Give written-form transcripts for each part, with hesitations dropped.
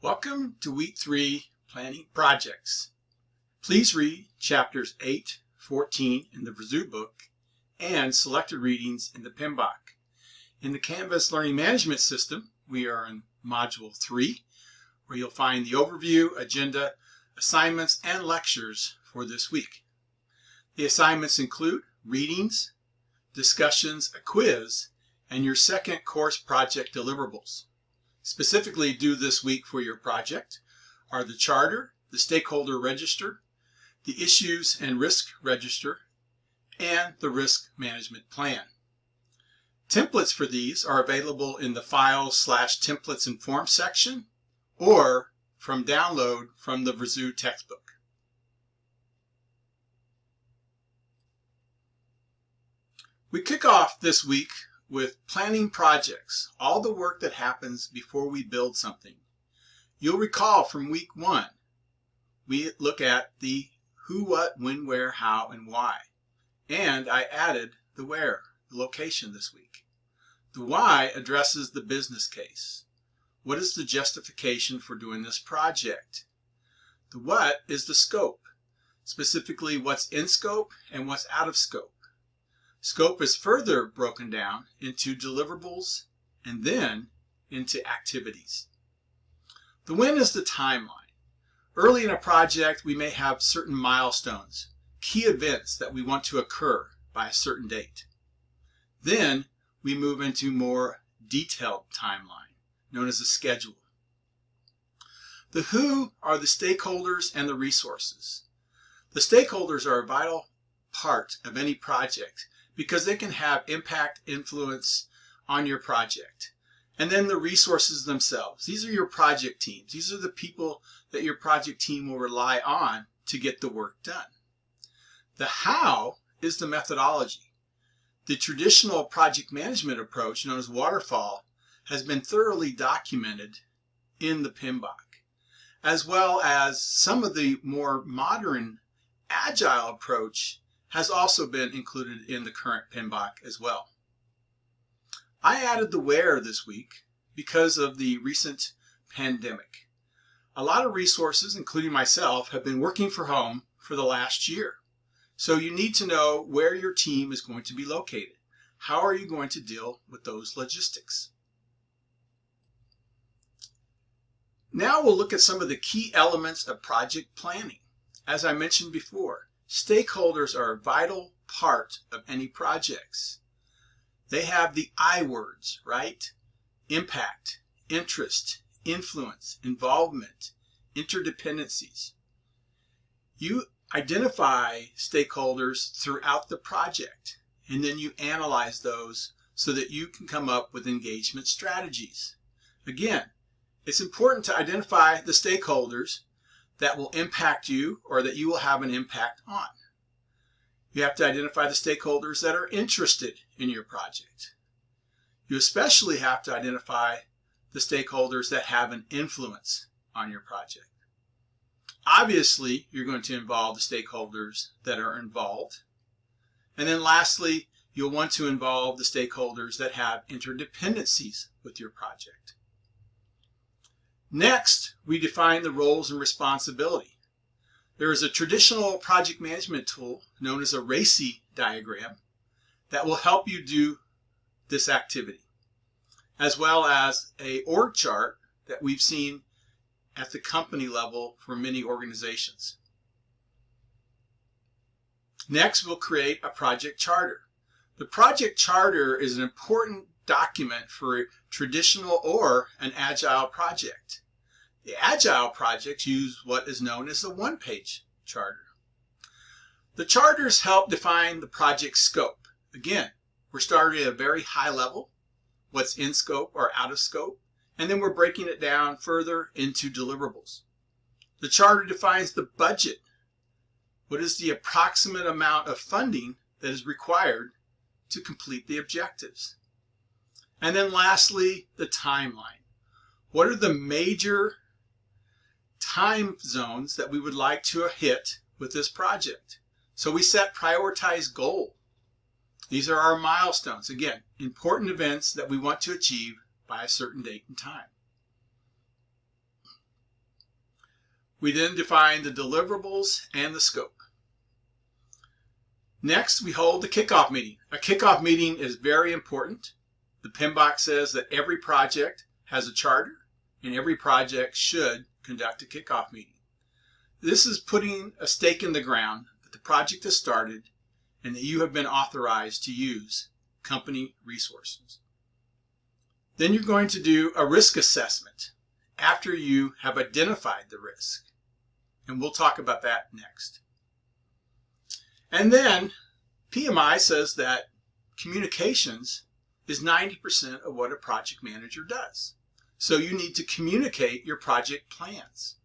Welcome to Week 3 Planning Projects. Please read Chapters 8, 14 in the Verzoo book and selected readings in the PMBOK. In the Canvas Learning Management System, we are in Module 3, where you'll find the overview, agenda, assignments, and lectures for this week. The assignments include readings, discussions, a quiz, and your second course project deliverables. Specifically due this week for your project are the charter, the stakeholder register, the issues and risk register, and the risk management plan. Templates for these are available in the Files/Templates and Forms section or from download from the Verzoo textbook. We kick off this week with planning projects, all the work that happens before we build something. You'll recall from week 1, we look at the who, what, when, where, how, and why. And I added the where, the location this week. The why addresses the business case. What is the justification for doing this project? The what is the scope, specifically what's in scope and what's out of scope. Scope is further broken down into deliverables and then into activities. The when is the timeline. Early in a project, we may have certain milestones, key events that we want to occur by a certain date. Then we move into more detailed timeline, known as a schedule. The who are the stakeholders and the resources. The stakeholders are a vital part of any project because they can have impact, influence on your project. And then the resources themselves. These are your project teams. These are the people that your project team will rely on to get the work done. The how is the methodology. The traditional project management approach, known as waterfall, has been thoroughly documented in the PMBOK, as well as some of the more modern agile approach has also been included in the current PMBOK as well. I added the where this week because of the recent pandemic. A lot of resources, including myself, have been working from home for the last year. So you need to know where your team is going to be located. How are you going to deal with those logistics? Now we'll look at some of the key elements of project planning. As I mentioned before, stakeholders are a vital part of any projects. They have the I words, right? Impact, interest, influence, involvement, interdependencies. You identify stakeholders throughout the project, and then you analyze those so that you can come up with engagement strategies. Again, it's important to identify the stakeholders that will impact you or that you will have an impact on. You have to identify the stakeholders that are interested in your project. You especially have to identify the stakeholders that have an influence on your project. Obviously, you're going to involve the stakeholders that are involved. And then lastly, you'll want to involve the stakeholders that have interdependencies with your project. Next, we define the roles and responsibility. There is a traditional project management tool known as a RACI diagram that will help you do this activity, as well as an org chart that we've seen at the company level for many organizations. Next, we'll create a project charter. The project charter is an important document for a traditional or an agile project. The agile projects use what is known as the one-page charter. The charters help define the project scope. Again, we're starting at a very high level, what's in scope or out of scope, and then we're breaking it down further into deliverables. The charter defines the budget. What is the approximate amount of funding that is required to complete the objectives? And then lastly, the timeline. What are the major time zones that we would like to hit with this project? So we set prioritized goal. These are our milestones. Again, important events that we want to achieve by a certain date and time. We then define the deliverables and the scope. Next, we hold the kickoff meeting. A kickoff meeting is very important. The PMBOK says that every project has a charter and every project should conduct a kickoff meeting. This is putting a stake in the ground that the project has started and that you have been authorized to use company resources. Then you're going to do a risk assessment after you have identified the risk. And we'll talk about that next. And then PMI says that communications is 90% of what a project manager does. So you need to communicate your project plans.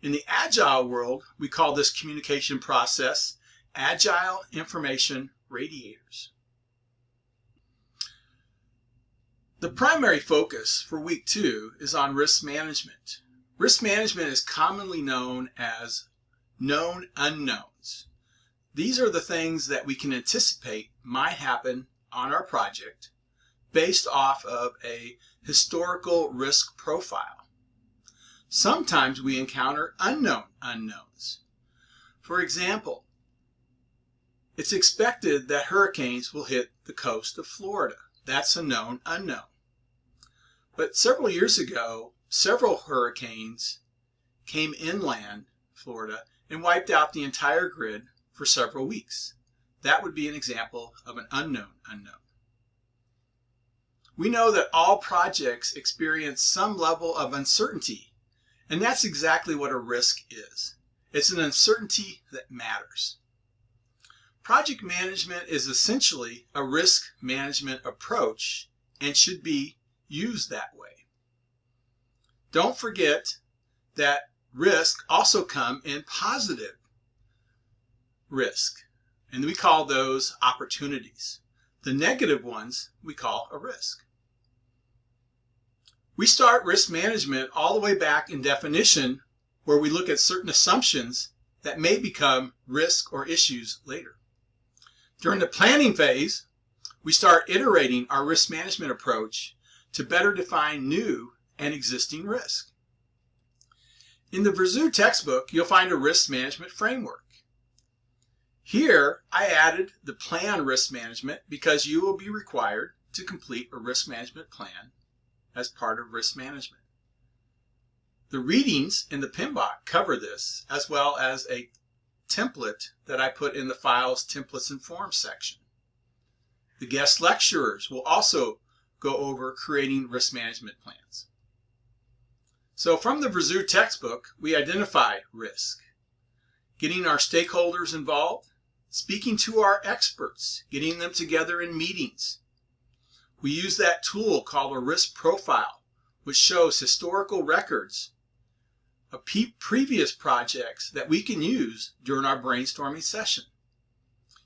In the Agile world, we call this communication process Agile Information Radiators. The primary focus for week 2 is on risk management. Risk management is commonly known as known unknowns. These are the things that we can anticipate might happen on our project based off of a historical risk profile. Sometimes we encounter unknown unknowns. For example, it's expected that hurricanes will hit the coast of Florida. That's a known unknown. But several years ago, several hurricanes came inland Florida and wiped out the entire grid for several weeks. That would be an example of an unknown unknown. We know that all projects experience some level of uncertainty, and that's exactly what a risk is. It's an uncertainty that matters. Project management is essentially a risk management approach and should be used that way. Don't forget that risk also come in positive risk, and we call those opportunities. The negative ones we call a risk. We start risk management all the way back in definition, where we look at certain assumptions that may become risk or issues later. During the planning phase, we start iterating our risk management approach to better define new and existing risk. In the Verzu textbook, you'll find a risk management framework. Here, I added the plan risk management because you will be required to complete a risk management plan as part of risk management. The readings in the PMBOK cover this, as well as a template that I put in the Files, Templates, and Forms section. The guest lecturers will also go over creating risk management plans. So from the Verzu textbook, we identify risk, getting our stakeholders involved, speaking to our experts, getting them together in meetings. We use that tool called a risk profile, which shows historical records of previous projects that we can use during our brainstorming session.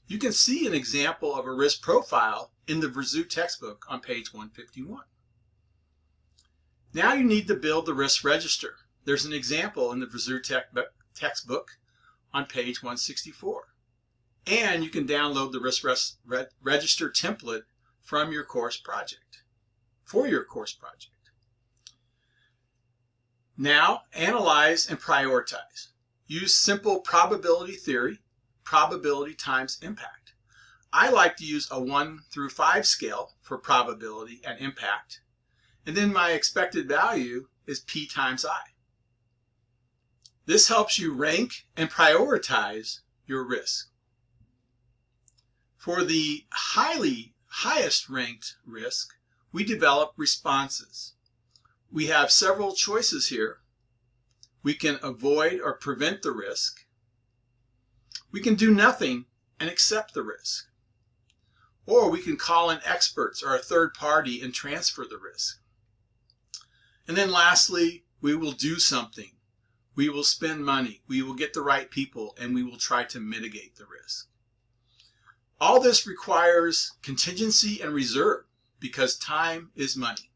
You can see an example of a risk profile in the Verzu textbook on page 151. Now you need to build the risk register. There's an example in the Verzu textbook on page 164. And you can download the risk register template from your course project, for your course project. Now, analyze and prioritize. Use simple probability theory, probability times impact. I like to use a 1 through 5 scale for probability and impact, and then my expected value is P times I. This helps you rank and prioritize your risk. For the highest ranked risk, we develop responses. We have several choices here. We can avoid or prevent the risk. We can do nothing and accept the risk. Or we can call in experts or a third party and transfer the risk. And then lastly, we will do something. We will spend money. We will get the right people, and we will try to mitigate the risk. All this requires contingency and reserve because time is money.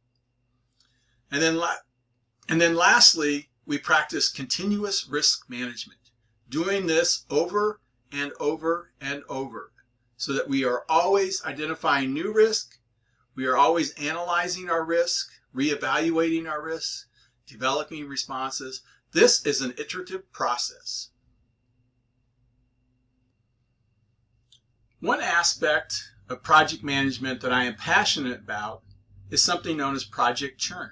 And then lastly, we practice continuous risk management, doing this over and over and over so that we are always identifying new risk, we are always analyzing our risk, reevaluating our risk, developing responses. This is an iterative process. One aspect of project management that I am passionate about is something known as project churn.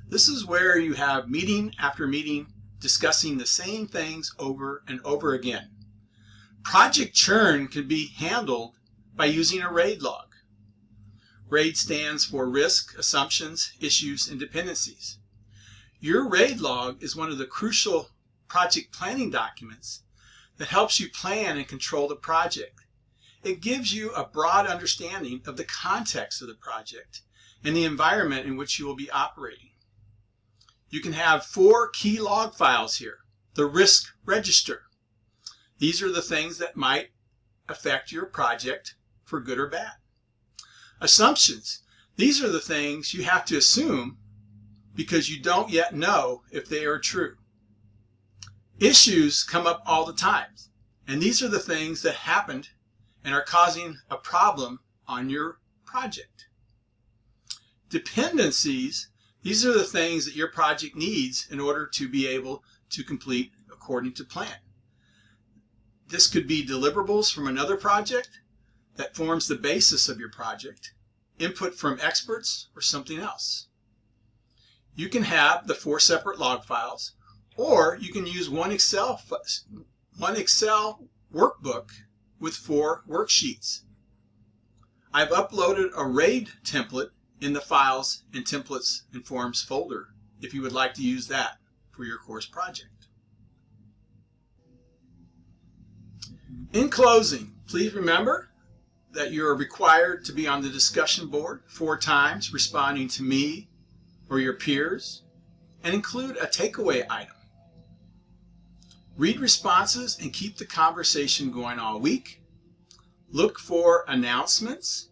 This is where you have meeting after meeting discussing the same things over and over again. Project churn can be handled by using a RAID log. RAID stands for Risk, Assumptions, Issues, and Dependencies. Your RAID log is one of the crucial project planning documents that helps you plan and control the project. It gives you a broad understanding of the context of the project and the environment in which you will be operating. You can have 4 key log files here. The risk register. These are the things that might affect your project for good or bad. Assumptions. These are the things you have to assume because you don't yet know if they are true. Issues come up all the time, and these are the things that happened and are causing a problem on your project. Dependencies. These are the things that your project needs in order to be able to complete according to plan. This could be deliverables from another project that forms the basis of your project, input from experts, or something else. You can have the 4 separate log files, or you can use one Excel workbook with 4 worksheets. I've uploaded a RAID template in the Files and Templates and Forms folder if you would like to use that for your course project. In closing, please remember that you are required to be on the discussion board 4 times, responding to me or your peers, and include a takeaway item. Read responses and keep the conversation going all week. Look for announcements.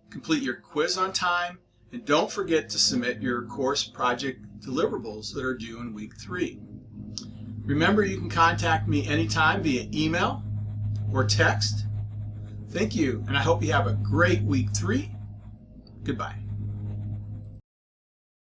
Complete your quiz on time, and don't forget to submit your course project deliverables that are due in week 3. Remember, you can contact me anytime via email or text. Thank you, and I hope you have a great week 3. Goodbye.